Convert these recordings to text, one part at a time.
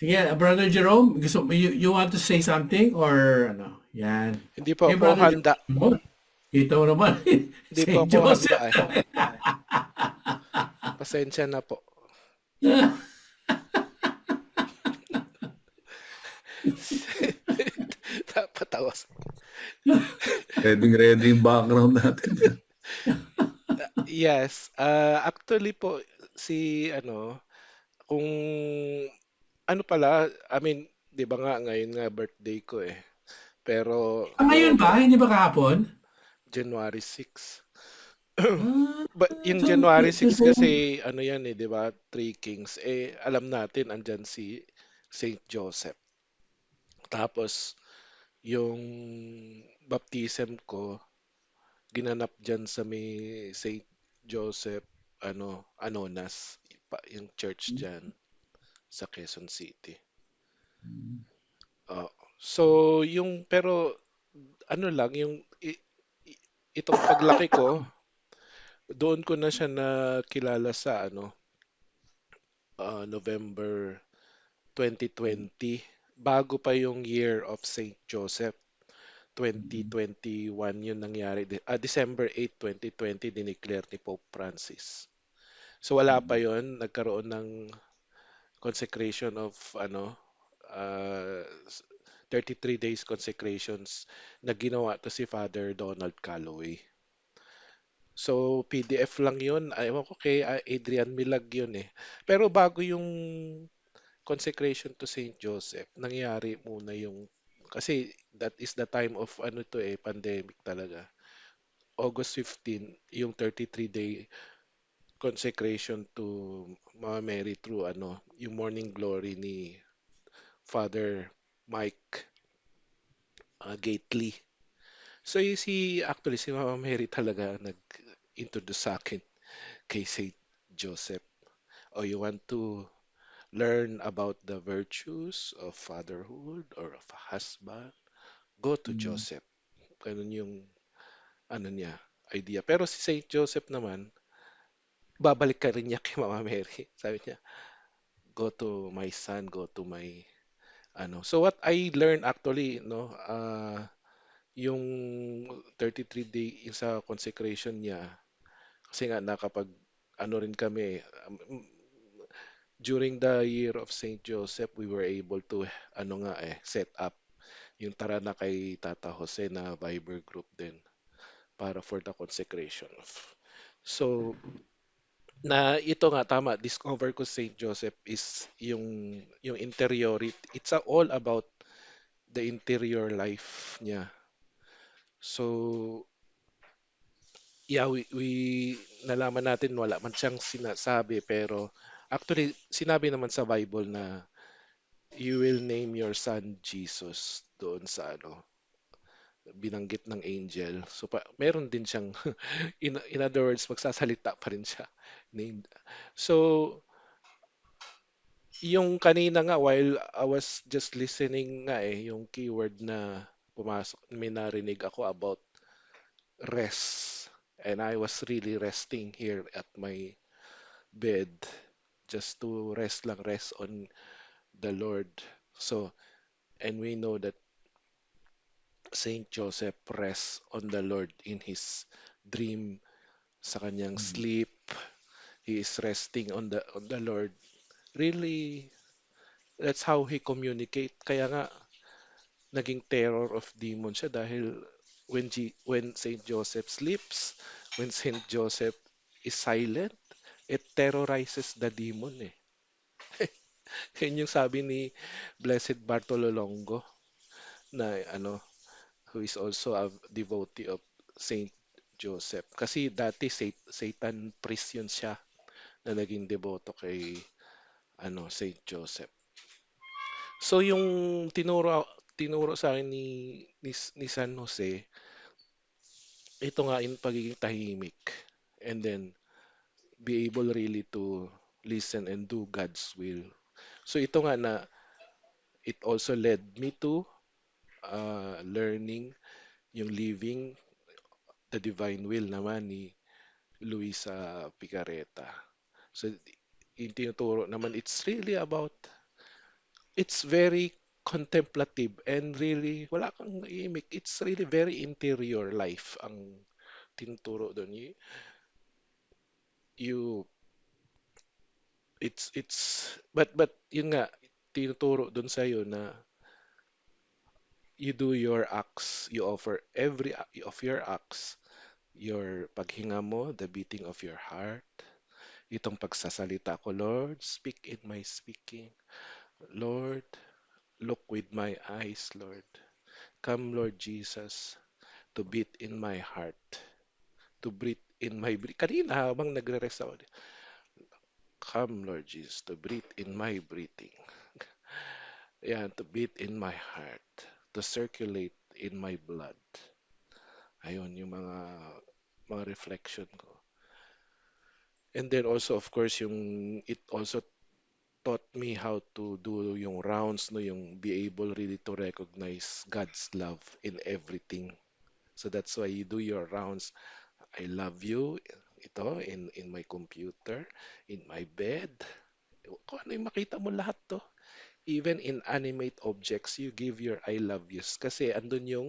Sige, Brother Jerome, you want to say something or ano? Yan. Hindi po Eh, ako Brother handa. Jerome, kita mo naman, Hindi po Saint ako handa Joseph. eh. Pasensya na po. Napatawa. Ready yung background natin. Yes, actually po si ano, kung ano pala, I mean, 'di ba nga ngayon nga birthday ko eh. Pero Ngayon ba? Hindi ba kahapon? January 6. Ah, But yung so, January 6 today. kasi ano yan eh, 'di ba? Three Kings. Eh alam natin andyan si Saint Joseph. Tapos yung baptism ko ginanap diyan sa may Saint Joseph Anonas, yung church diyan sa Quezon City. Oh. So yung pero ano lang yung itong paglaki ko, doon ko na siya nakilala sa November 2020, bago pa yung Year of Saint Joseph. 2021 yun nangyari. December 8, 2020, dineclare ni Pope Francis. So wala pa yun, nagkaroon ng consecration of uh, 33 days consecrations na ginawa to si Father Donald Calloway. So PDF lang yun. Ewan ko kay Adrian Milag yun eh. Pero bago yung consecration to Saint Joseph, nangyari muna yung kasi that is the time of pandemic talaga. August 15, yung 33-day consecration to Mama Mary through yung morning glory ni Father Mike Gately. So actually si Mama Mary talaga nag-introduce sa akin kay Saint Joseph. Oh, you want to learn about the virtues of fatherhood or of a husband? Go to Joseph. Ganun yung niya, idea. Pero si Saint Joseph naman, babalik ka rin niya kay Mama Mary. Sabi niya, go to my son, go to my So what I learned actually, no, yung 33-day sa consecration niya, kasi nga nakapag rin kami, during the year of Saint Joseph, we were able to set up yung Tara na kay Tata Jose na Viber group din para for the consecration of. So na ito nga tama, discover ko Saint Joseph is yung interiority. It's all about the interior life niya. So yeah, we nalaman natin wala man siyang sinasabi pero actually sinabi naman sa Bible na you will name your son Jesus doon sa binanggit ng angel. So meron din siyang in other words magsasalita pa rin siya named. So yung kanina nga while I was just listening nga yung keyword na pumasok, may narinig ako about rest. And I was really resting here at my bed just to rest on the Lord. So, and we know that Saint Joseph rests on the Lord in his dream, sa kanyang sleep. He is resting on the Lord. Really, that's how he communicate. Kaya nga naging terror of demon siya dahil when Saint Joseph sleeps, when Saint Joseph is silent, it terrorizes the demon eh. Yun yung sabi ni Blessed Bartololongo na who is also a devotee of Saint Joseph. Kasi dati Satan priest yun siya na naging deboto kay Saint Joseph. So yung tinuro sa akin ni San Jose, ito nga yung pagiging tahimik and then be able really to listen and do God's will. So ito nga na it also led me to learning yung living the divine will naman ni Luisa Picareta. So yung tinuturo naman it's really about it's very contemplative and really wala kang naiimik. It's really very interior life ang tinuturo doon. You but yun nga tinuturo doon sa na you do your acts, you offer every of your acts, your paghinga mo, the beating of your heart, itong pagsasalita ko, Lord, speak in my speaking. Lord, look with my eyes, Lord. Come, Lord Jesus, to beat in my heart, to breathe in my breath. Kanina habang nagre-rest ako, come, Lord Jesus, to breathe in my breathing. Yan, to beat in my heart, to circulate in my blood. Ayun, yung mga reflection ko. And then also, of course, it also taught me how to do yung rounds, no, yung be able really to recognize God's love in everything. So that's why you do your rounds. I love you, ito, in my computer, in my bed. Kung ano yung makita mo lahat to. Even inanimate objects, you give your I love yous. Kasi andun yung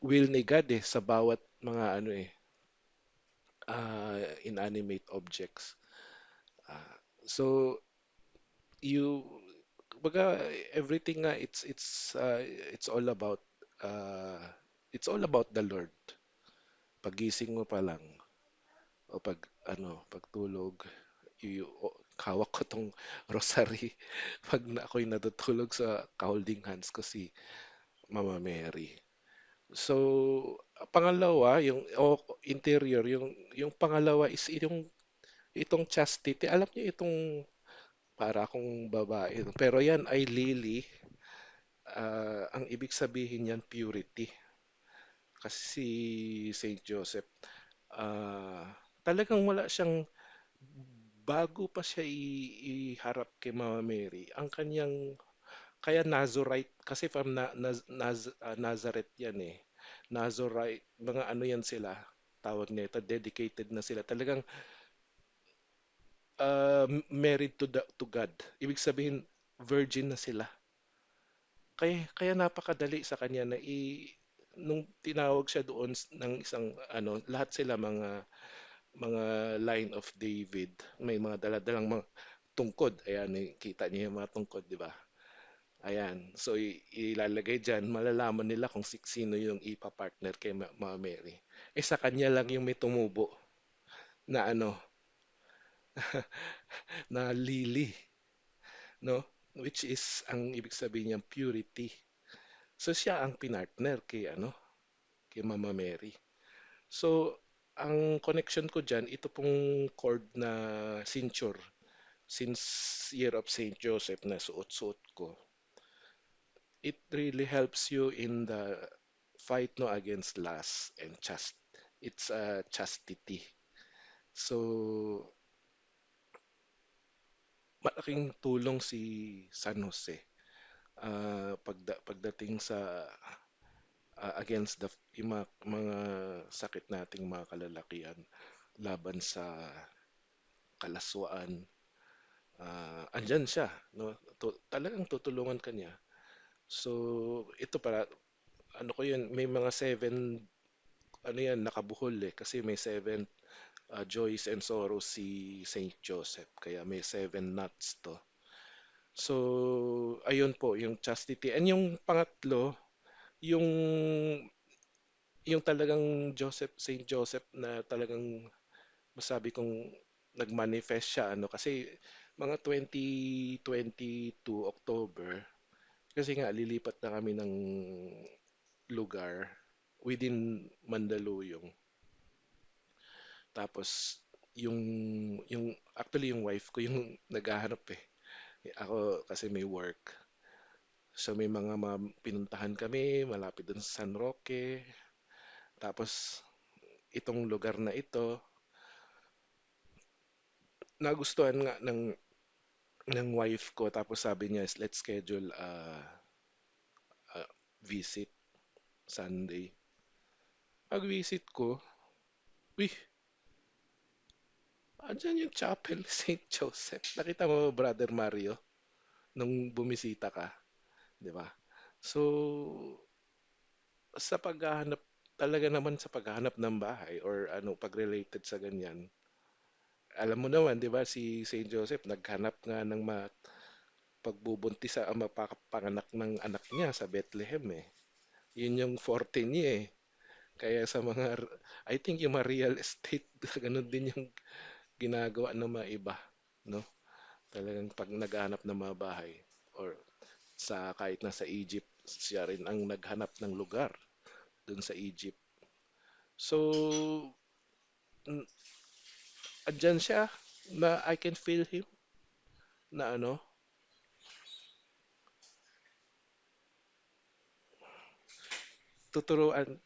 will ni God sa bawat mga inanimate objects. Ah, so you baga everything nga it's all about uh, it's all about the Lord. Pagising mo pa lang o pagtulog, hawak ko tong rosary pag ako'y natutulog sa holding hands ko si Mama Mary. So, pangalawa, interior, yung pangalawa is itong chastity. Alam niyo itong para akong babae, no? Pero yan ay lily. Ang ibig sabihin yan purity. Kasi si Saint Joseph, ah, talagang wala siyang bago pa siya iharap kay Mama Mary. Ang kanyang kaya Nazarite kasi from Nazareth yan eh. Nazarite, mga ano yan sila, tawag nito, dedicated na sila. Talagang married to God. Ibig sabihin, virgin na sila. Kaya napakadali sa kanya na nung tinawag siya doon ng isang lahat sila mga line of David, may mga daladalang mga tungkod. Ayan, kita niyo yung mga tungkod, di ba? Ayan. So ilalagay diyan, malalaman nila kung sino yung ipa-partner kay Mama Mary. Eh sa kanya lang yung may tumubo na na lily, no? Which is ang ibig sabihin niyang purity. So siya ang pinartner kay Mama Mary. So ang connection ko diyan, ito pong cord na cincture since Year of Saint Joseph na suot-suot ko. It really helps you in the fight against lust and it's a chastity. So malaking tulong si San Jose pagdating sa against yung mga sakit nating mga kalalakian laban sa kalaswaan. Andyan siya, no? Talagang tutulungan ka niya. So ito para ko yun, may mga seven nakabuhol kasi may seven joys and sorrows si Saint Joseph kaya may seven knots to. So ayun po yung chastity, and yung pangatlo yung talagang Saint Joseph na talagang masabi kong nagmanifest siya kasi mga 2022 October kasi nga lilipat na kami ng lugar within Mandaluyong. Tapos yung actually yung wife ko yung naghahanap eh. Ako kasi may work. So may mga pinuntahan kami malapit dun sa San Roque. Tapos itong lugar na ito nagustuhan nga ng wife ko, tapos sabi niya let's schedule a visit Sunday. Pag-visit ko, uy, andyan yung chapel ni Saint Joseph. Nakita mo, Brother Mario? nung bumisita ka, 'di ba? So, sa paghahanap talaga naman sa paghahanap ng bahay or ano, pag-related sa ganyan, alam mo naman, 'di ba, si Saint Joseph naghanap nga ng pagbubuntis sa mapakapanganak ng anak niya sa Bethlehem eh. Yun yung forte niya eh. Kaya sa mga, I think yung mga real estate, ganun din yung ginagawa ng mga iba, no? Talagang pag naghahanap ng mga bahay or sa kahit nasa Egypt, siya rin ang naghanap ng lugar dun sa Egypt. So, mm, andyan siya na I can feel him na ano,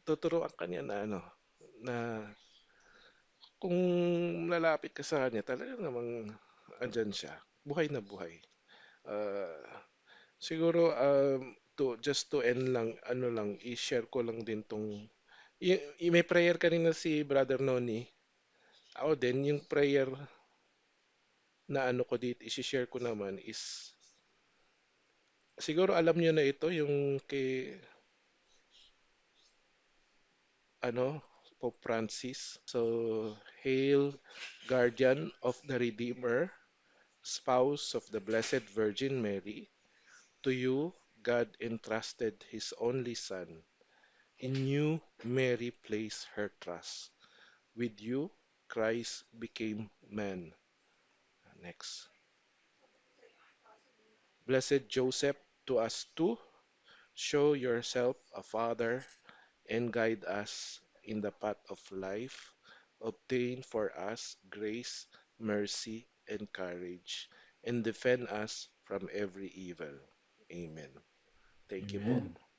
tuturuan ka niya na ano, na kung lalapit ka sa kanya, talaga namang andyan siya. Buhay na buhay. Ah, siguro just to end lang, ano lang, i-share ko lang din tong may prayer kanina si Brother Noni. Ako din, yung prayer na ano ko dito, i-share ko naman is, siguro alam niyo na ito, yung kay, ano, Pope Francis. So, Hail, Guardian of the Redeemer, Spouse of the Blessed Virgin Mary, to you God entrusted His only Son. In you Mary placed her trust. With you Christ became man. Next. Blessed Joseph, to us too, show yourself a father and guide us in the path of life. Obtain for us grace, mercy, and courage, and defend us from every evil. Amen. Thank you po. Amen.